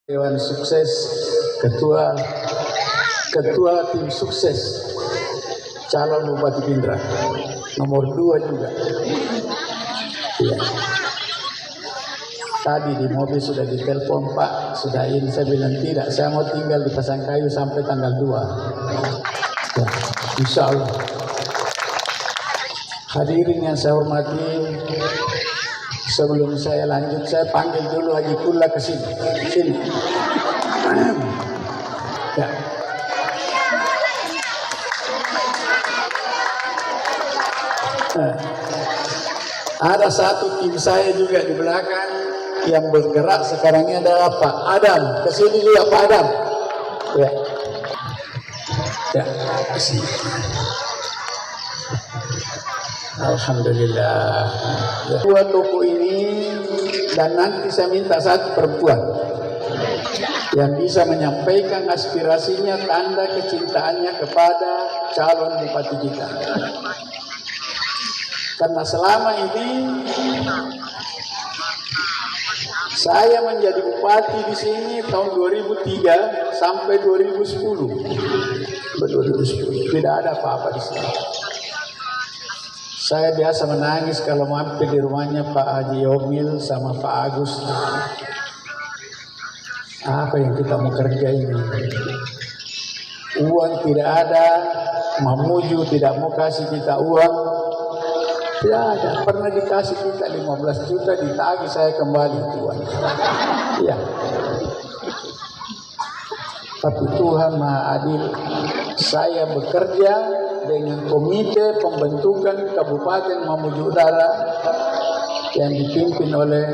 Dewan Sukses, ketua tim sukses calon Bupati Pindra nomor 2 juga. Ya. Tadi di mobil sudah ditelepon, Pak, sudah ini. Saya bilang tidak, saya mau tinggal di Pasangkayu sampai tanggal 2. Ya, insya Allah. Hadirin yang saya hormati, sebelum saya lanjut, saya panggil dulu Haji Kula ke sini. Sini. Ya. Ada satu tim saya juga di belakang yang bergerak sekarang ini, adalah Pak Adam. Kesini juga Pak Adam. Ya. Ya, kesini. Alhamdulillah. Dua toko ini, dan nanti saya minta satu perempuan yang bisa menyampaikan aspirasinya, tanda kecintaannya kepada calon bupati kita. Karena selama ini saya menjadi bupati di sini tahun 2003 sampai 2010. 2010 tidak ada apa-apa di sini. Saya biasa menangis kalau mampir di rumahnya Pak Haji Yomil sama Pak Agus. Apa yang kita mau kerja ini? Uang tidak ada, Mamuju tidak mau kasih kita uang. Tidak ada, pernah dikasih kita 15 juta, ditagih saya kembali Tuhan. Iya. Tapi Tuhan Maha Adil, saya bekerja dengan komite pembentukan Kabupaten Mamuju Utara yang dipimpin oleh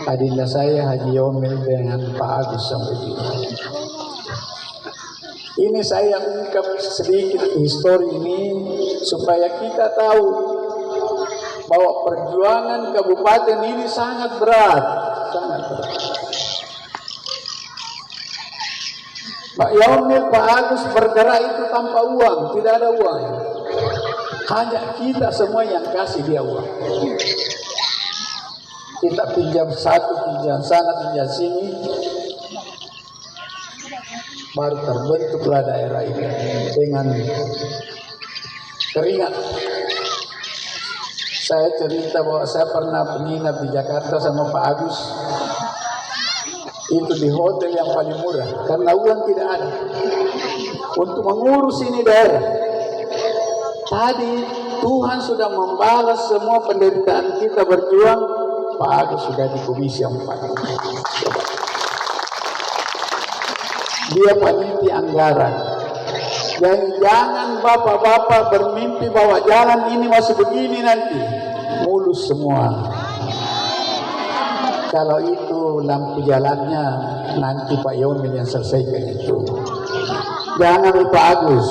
adinda saya Haji Yomil dengan Pak Agus Samsudin. Ini saya ungkap sedikit histori ini supaya kita tahu bahwa perjuangan kabupaten ini sangat berat, sangat berat. Pak Yomil, Pak Agus bergerak itu tanpa uang, tidak ada uang. Hanya kita semua yang kasih dia uang. Kita pinjam satu, pinjam sana, pinjam sini, baru terbentuklah daerah ini dengan keringat. Saya cerita bahwa saya pernah menginap di Jakarta sama Pak Agus. Itu di hotel yang paling murah, karena uang tidak ada untuk mengurus ini daerah. Tadi Tuhan sudah membalas semua penderitaan kita berjuang. Pak Agus sudah di Komisi 4. Dia peneliti anggaran. Jangan bapak-bapak bermimpi bahwa jalan ini masih begini nanti. Mulus semua. Kalau itu lampu jalannya nanti Pak Yomil yang selesaikan itu. Jangan Pak Agus.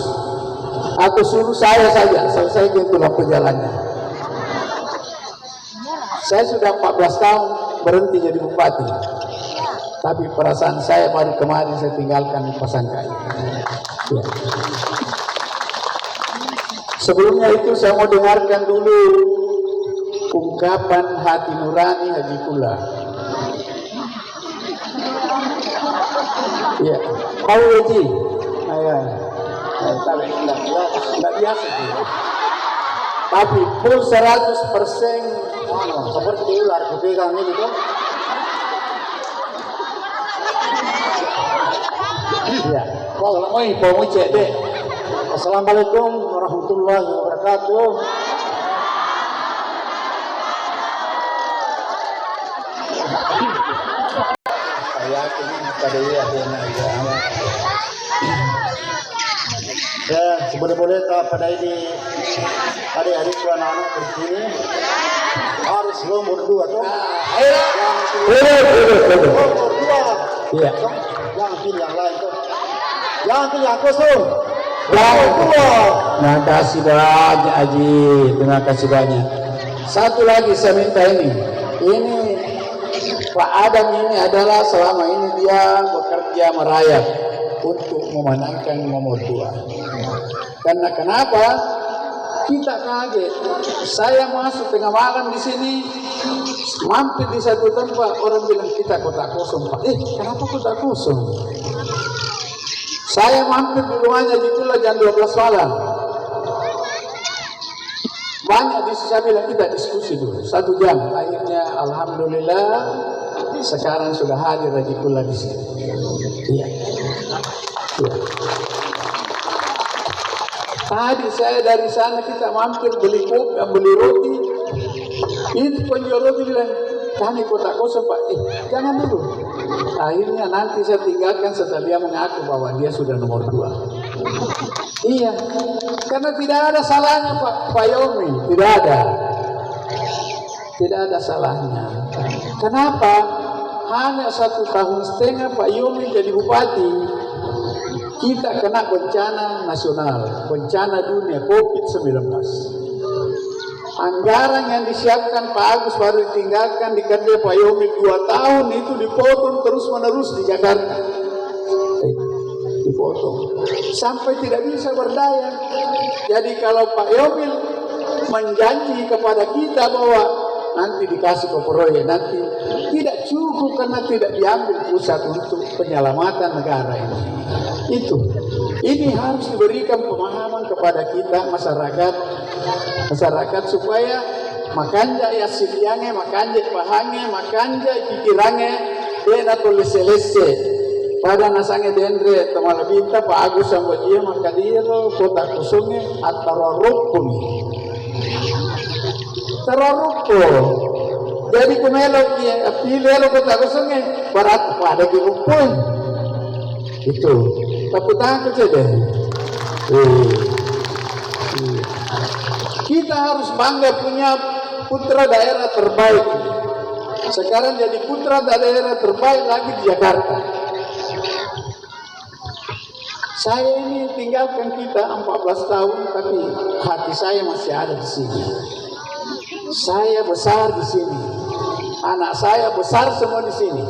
Atau suruh saya saja selesaikan itu lampu jalannya. Saya sudah 14 tahun berhenti jadi bupati. Tapi perasaan saya baru kemarin saya tinggalkan di Pasangkayu. Ya. Sebelumnya itu saya mau dengarkan dulu ungkapan hati nurani Haji Kula. Ya, mau Haji? Ayah, tidak biasa. Tapi full 100% seperti ular kepegang ini tuh. Ya, kalau mau ibu cek deh. Assalamualaikum warahmatullahi wabarakatuh. Ya, boleh-boleh pada ini adik-adik anak-anak begini harus nomor 2 tuh. Nomor 2. Iya. Jangan pilih yang lain tuh. Jangan pilih yang kosong. Nomor 2. Terima kasih banyak Haji, terima kasih banyak. Satu lagi saya minta ini Pak Adam ini adalah selama ini dia bekerja merayap untuk memenangkan nomor 2. Karena kenapa? kita kaget. Saya masuk tengah malam di sini, mampir di satu tempat, orang bilang kita kota kosong Pak. Kenapa kota kosong? Saya mampir di rumahnya di Kula jam 12 malam. Banyak di sini, saya bilang kita diskusi dulu 1 jam. Akhirnya alhamdulillah sekarang sudah hadir di Kula di sini. Iya. Tadi saya dari sana kita mampir beli kopi, beli roti. Itu penjual roti bilang, kami kota kosong Pak. Jangan dulu. Akhirnya nanti saya tinggalkan setelah dia mengaku bahwa dia sudah nomor 2. Iya, karena tidak ada salahnya Pak Yomi, tidak ada salahnya. Kenapa? Hanya 1,5 tahun Pak Yomi jadi bupati, kita kena bencana nasional, bencana dunia COVID-19. Anggaran yang disiapkan Pak Agus baru ditinggalkan di kerja Pak Yomi 2 tahun itu dipotong terus-menerus di Jakarta. Dipotong sampai tidak bisa berdaya. Jadi kalau Pak Yomi menjanji kepada kita bahwa nanti dikasih ke proyek, nanti tidak cukup karena tidak diambil pusat untuk penyelamatan negara ini. Ini harus diberikan pemahaman kepada kita masyarakat supaya makanja ya siliange, makanja pahange, makanja pikirange dena tolese-lese pada nasange dendre tamala binta Pak Agus sambo dia makadiro kota kosongnya atau rukun teroroko. Jadi kumelo pilih kota kosongnya barat pada dirukun itu. Tapi takut saja. Kita harus bangga punya putra daerah terbaik. Sekarang jadi putra daerah terbaik lagi di Jakarta. Saya ini tinggalkan kita 14 tahun, tapi hati saya masih ada di sini. Saya besar di sini. Anak saya besar semua di sini.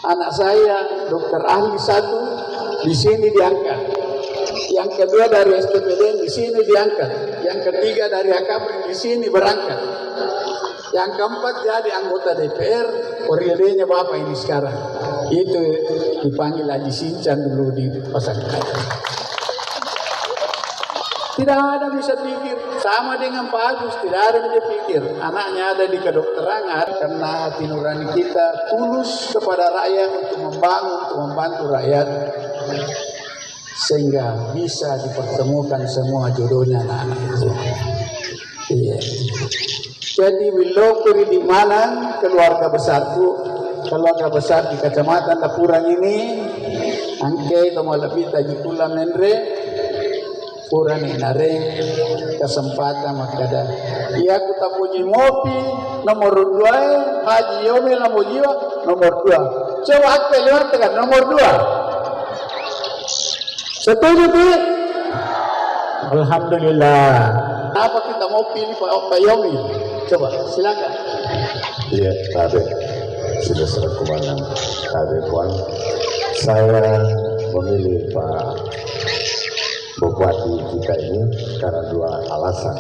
Anak saya dokter ahli 1 di sini diangkat. Yang kedua dari STPDN di sini diangkat. Yang ketiga dari AKP di sini berangkat. Yang keempat jadi anggota DPR, periodenya Bapak ini sekarang. Itu dipanggil Haji Sincan dulu di Pasangkai. Tidak ada bisa pikir sama dengan Pak Agus, tidak ada bisa pikir. Anaknya ada di kedokteran karena hati nurani kita tulus kepada rakyat untuk membangun, untuk membantu rakyat sehingga bisa dipertemukan semua jodohnya anak-anak itu. Iya. Jadi Wilokuri di mana keluarga besarku, keluarga besar di Kecamatan Lapuran ini, angke tomalapita jikula menre, puran inare kesempatan makada. Iya aku tak puji mopi nomor 2, Haji Yomi Lamujiwa nomor 2. Coba aku lewat tekan nomor 2. Setuju Pi? Alhamdulillah. Apa kita mau pilih Pak Yomi? Coba silakan. Iya, Kade sudah selaku mana Kade Puan. Saya memilih Pak Bupati kita ini karena 2 alasan.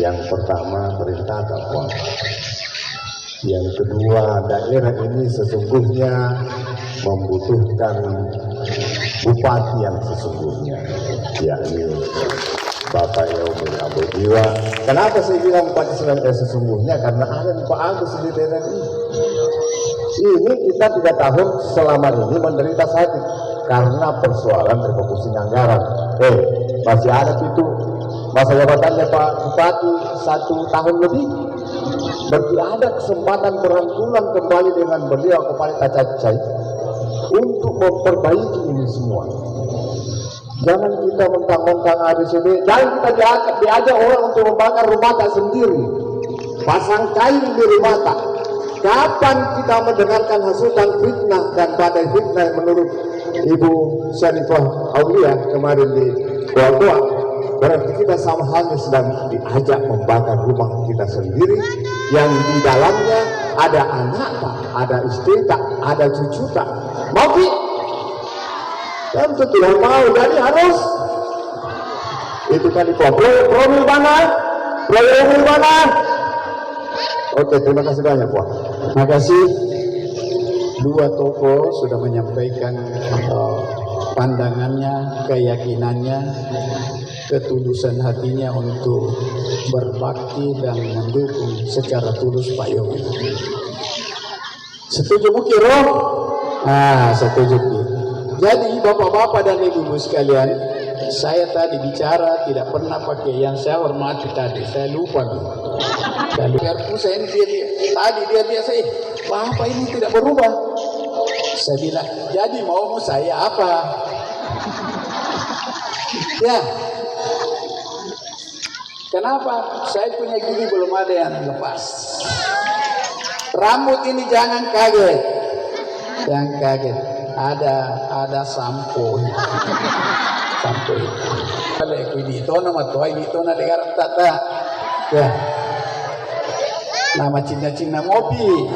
Yang pertama perintah Puan. Yang kedua daerah ini sesungguhnya membutuhkan bupati yang sesungguhnya, yakni Bapak Yomi Lamujiwa. Kenapa saya bilang bupati sesungguhnya? Karena ada Pak Agus di daerah ini. Ini kita 3 tahun selama ini menderita sakit karena persoalan refocusing anggaran. Masih ada itu masa jabatannya Pak Bupati 1 tahun lebih. Berarti ada kesempatan berangkulan kembali dengan beliau kepada Kacacai untuk memperbaiki ini semua. Jangan kita mentang-mentang ABCD, jangan kita diajak orang untuk membakar rumah tak sendiri, pasang kain di rumah tak. Kapan kita mendengarkan hasutan fitnah dan badai fitnah menurut Ibu Syarifah Aulia kemarin di Goa-Goa? Berarti kita sama halnya sedang diajak membakar rumah kita sendiri yang di dalamnya ada anak tak, ada istri tak, ada cucu tak. Mau Tentu Tuhan mau, jadi harus Itu tadi Promi mana? Promi mana? Oke, terima kasih banyak Pak. Terima kasih. Dua tokoh sudah menyampaikan pandangannya, keyakinannya, ketulusan hatinya untuk berbakti dan mendukung secara tulus Pak Yomi. Setuju Muki Roh? Setuju Ki. Jadi bapak-bapak dan ibu-ibu sekalian, saya tadi bicara tidak pernah pakai yang saya hormati tadi, saya lupa Ki. Dan biarpun saya ini dia saya, Bapak ini tidak berubah. Saya bilang, jadi maumu saya apa? Ya. Kenapa? Saya punya gigi belum ada yang lepas. Rambut ini jangan kaget. Jangan kaget. Ada sampo. Sampo itu. Kalau aku dito nama tua dito na dengar tata. Ya. Nama Cina-Cina ngopi.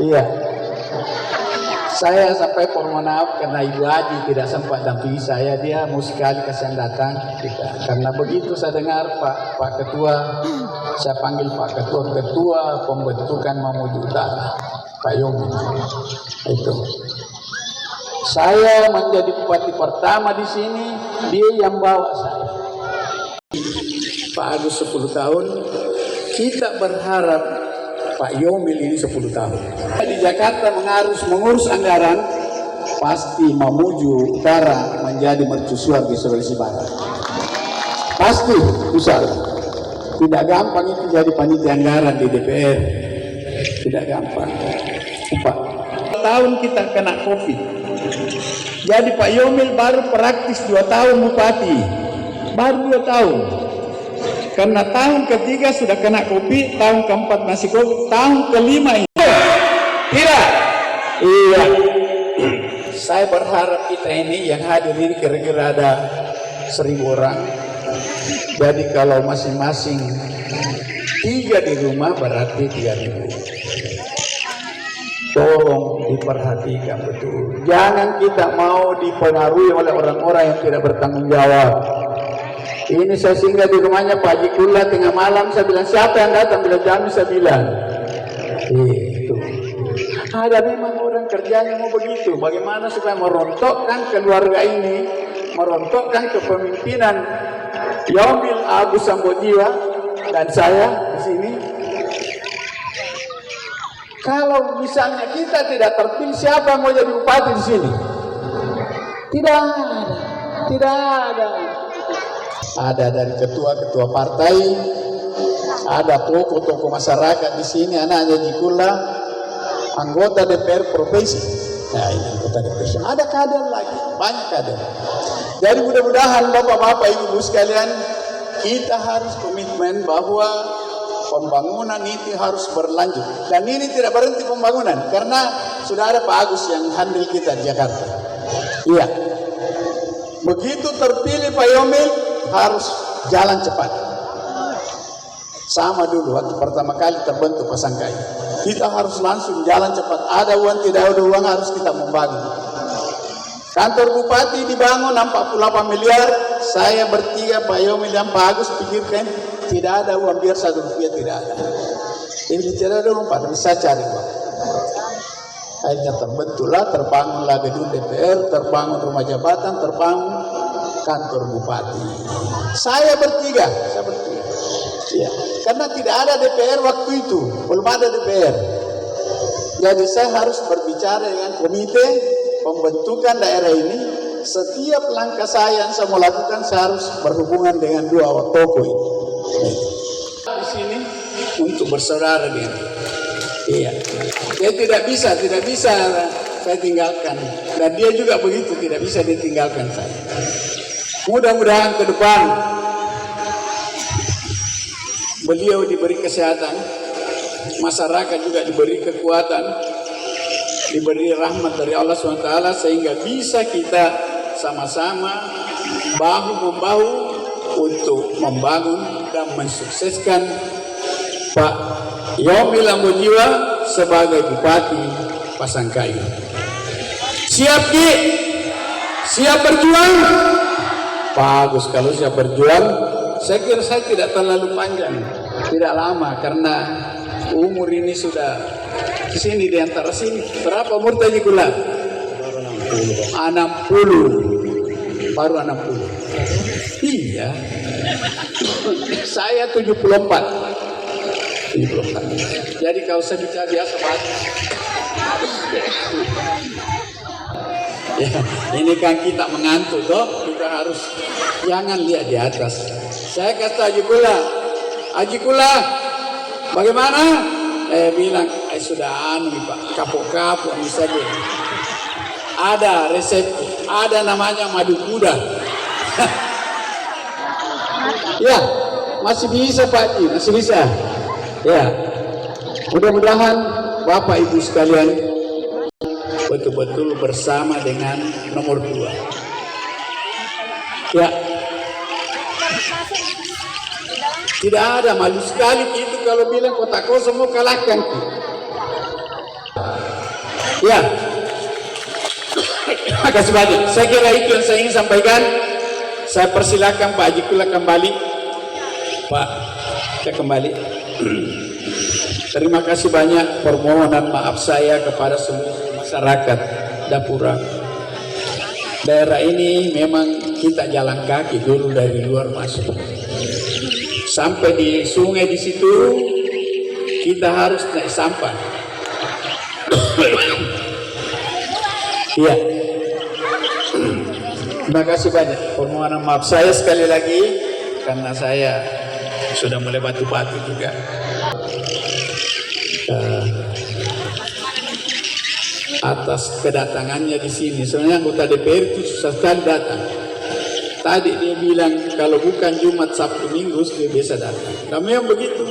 Iya. Saya sampai mohon maaf karena Ibu Haji tidak sempat dampingi saya. Dia mau sekali kasihan datang. Karena begitu saya dengar Pak Ketua, saya panggil Pak Ketua pembentukan Mamuju Utara, Pak Yomi. Itu. Saya menjadi bupati pertama di sini, dia yang bawa saya. Pak Agus 10 tahun, kita berharap Pak Yomil ini 10 tahun. Di Jakarta mengurus anggaran, pasti Mamuju Utara menjadi mercusuar di Sulawesi Barat. Pasti, besar. Tidak gampang itu jadi panitia anggaran di DPR. Tidak gampang. 4 tahun kita kena COVID. Jadi Pak Yomil baru praktis 2 tahun bupati. Baru 2 tahun. Karena tahun ketiga sudah kena COVID, tahun keempat masih COVID, tahun kelima ini. Tidak. Iya. Saya berharap kita ini yang hadir ini kira-kira ada 1000 orang. Jadi kalau masing-masing 3 di rumah berarti 3000. Tolong diperhatikan betul. Jangan kita mau dipengaruhi oleh orang-orang yang tidak bertanggung jawab. Ini saya singgah di rumahnya Pak Haji Kula tengah malam, saya bilang siapa yang datang, bila jam saya bilang itu ada memang orang kerjanya mau begitu. Bagaimana supaya merontokkan keluarga ini, merontokkan kepemimpinan Yomil Agus Sambojiwa dan saya di sini. Kalau misalnya kita tidak terpilih, siapa yang mau jadi bupati di sini? Tidak ada. Ada dari ketua-ketua partai, ada tokoh-tokoh masyarakat di sini, anaknya Jikula, anggota DPR provinsi. Nah, ini anggota DPR. Ada kader lagi, banyak kader. Jadi mudah-mudahan bapak-bapak, ibu-ibu sekalian, kita harus komitmen bahwa pembangunan itu harus berlanjut. Dan ini tidak berhenti pembangunan, karena sudah ada Pak Agus yang handle kita di Jakarta. Iya. Begitu terpilih Pak Yomil, harus jalan cepat. Sama dulu waktu pertama kali terbentuk Pasangkai, kita harus langsung jalan cepat. Ada uang tidak ada uang harus kita membangun. Kantor bupati dibangun 48 miliar. Saya bertiga Pak Yomil dan Pak Agus pikirkan tidak ada uang, biar 1 rupiah tidak ada. Ini tidak ada uang, Pak, saya cari uang. Akhirnya terbentuklah, terbangunlah gedung DPR, terbangun rumah jabatan, terbangun kantor bupati. Saya bertiga. Ya, karena tidak ada DPR waktu itu, belum ada DPR. Jadi saya harus berbicara dengan komite pembentukan daerah ini. Setiap langkah saya yang saya mau lakukan, saya harus berhubungan dengan 2 tokoh ini. Di sini untuk bersaudara dengan. Iya. Dia tidak bisa saya tinggalkan. Dan dia juga begitu, tidak bisa ditinggalkan saya. Mudah-mudahan ke depan beliau diberi kesehatan, masyarakat juga diberi kekuatan, diberi rahmat dari Allah SWT, sehingga bisa kita sama-sama bahu-membahu untuk membangun dan mensukseskan Pak Yomil Sambojiwa sebagai Bupati Pasangkayu. Siap Ki? Siap berjuang? Bagus, kalau siap berjuang, saya kira saya tidak terlalu panjang, tidak lama, karena umur ini sudah di sini, di antara sini. Berapa umur tadi Kula? 60. Baru 60. Iya. Saya 74. Jadi kalau saya bicara biasa banget. Ya, ini kan kita mengantuk toh, kita harus jangan lihat di atas. Saya kata Haji Kula, bagaimana? Bilang, sudah Pak, kapok-kapok misalnya. Ada resep, ada namanya madu kuda. Ya, masih bisa Pak Haji, masih bisa. Ya, mudah-mudahan Bapak Ibu sekalian betul-betul bersama dengan nomor 2. Ya, tidak ada, malu sekali itu kalau bilang Kota Kosong mau kalahkan. Ya, makasih banyak. Saya kira itu yang saya ingin sampaikan. Saya persilakan Pak Haji Kula kembali. Pak, kita kembali. Terima kasih banyak. Permohonan maaf saya kepada seluruh masyarakat Dapura. Daerah ini memang kita jalan kaki dulu dari luar masuk. Sampai di sungai di situ kita harus naik sampah. Iya. Terima kasih banyak. Permohonan maaf saya sekali lagi karena saya sudah mulai batu-batu juga. Atas kedatangannya di sini. Sebenarnya anggota DPR itu susah sekali datang. Tadi dia bilang kalau bukan Jumat, Sabtu, Minggu dia biasa datang. Nah, memang begitu.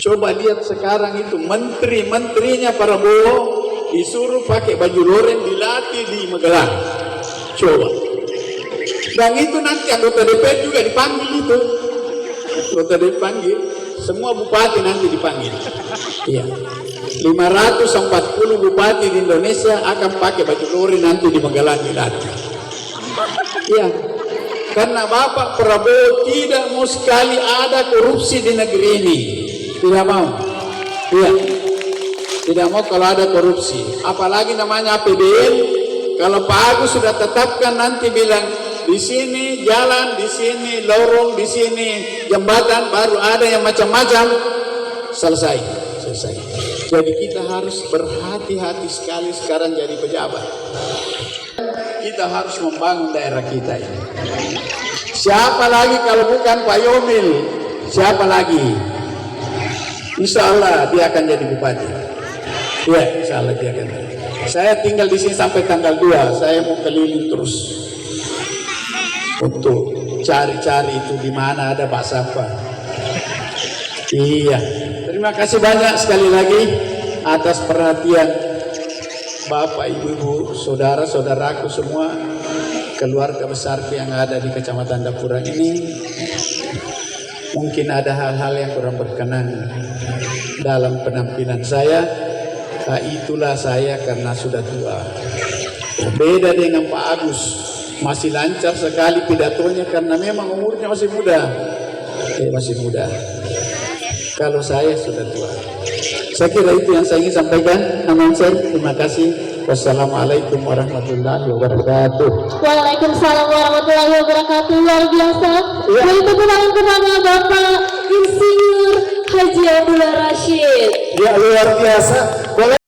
Coba lihat sekarang itu menteri-menterinya Prabowo disuruh pakai baju loren dilatih di Magelang. Coba. Dan itu nanti anggota DPR juga dipanggil itu. Anggota dipanggil. Semua bupati nanti dipanggil. Iya. 540 bupati di Indonesia akan pakai baju loren nanti di Magelang dilatih. Iya. Karena Bapak Prabowo tidak mau sekali ada korupsi di negeri ini. Tidak mau. Iya. Tidak mau kalau ada korupsi. Apalagi namanya APBN. Kalau Pak Agus sudah tetapkan nanti bilang di sini jalan, di sini lorong, di sini jembatan, baru ada yang macam-macam. Selesai. Jadi kita harus berhati-hati sekali sekarang jadi pejabat. Kita harus membangun daerah kita ini. Siapa lagi kalau bukan Pak Yomil? Siapa lagi? Insya Allah dia akan jadi bupati. Ya, insya Allah dia akan. Saya tinggal di sini sampai tanggal 2. Saya mau keliling terus untuk cari-cari itu di mana ada Pak Safa. Iya. Terima kasih banyak sekali lagi atas perhatian Bapak, Ibu, saudara-saudaraku semua, keluarga besar yang ada di Kecamatan Dapura ini. Mungkin ada hal-hal yang kurang berkenan dalam penampilan saya. Nah, itulah saya karena sudah tua. Beda dengan Pak Agus, masih lancar sekali pidatonya karena memang umurnya masih muda. Masih muda. Kalau saya sudah tua. Saya kira itu yang saya ingin sampaikan. Terima kasih. Wassalamualaikum warahmatullahi wabarakatuh. Waalaikumsalam warahmatullahi wabarakatuh. Luar biasa. Beri tepuk tangan kepada Bapak Insinyur Haji Abdullah Rashid. Ya, luar biasa. Boleh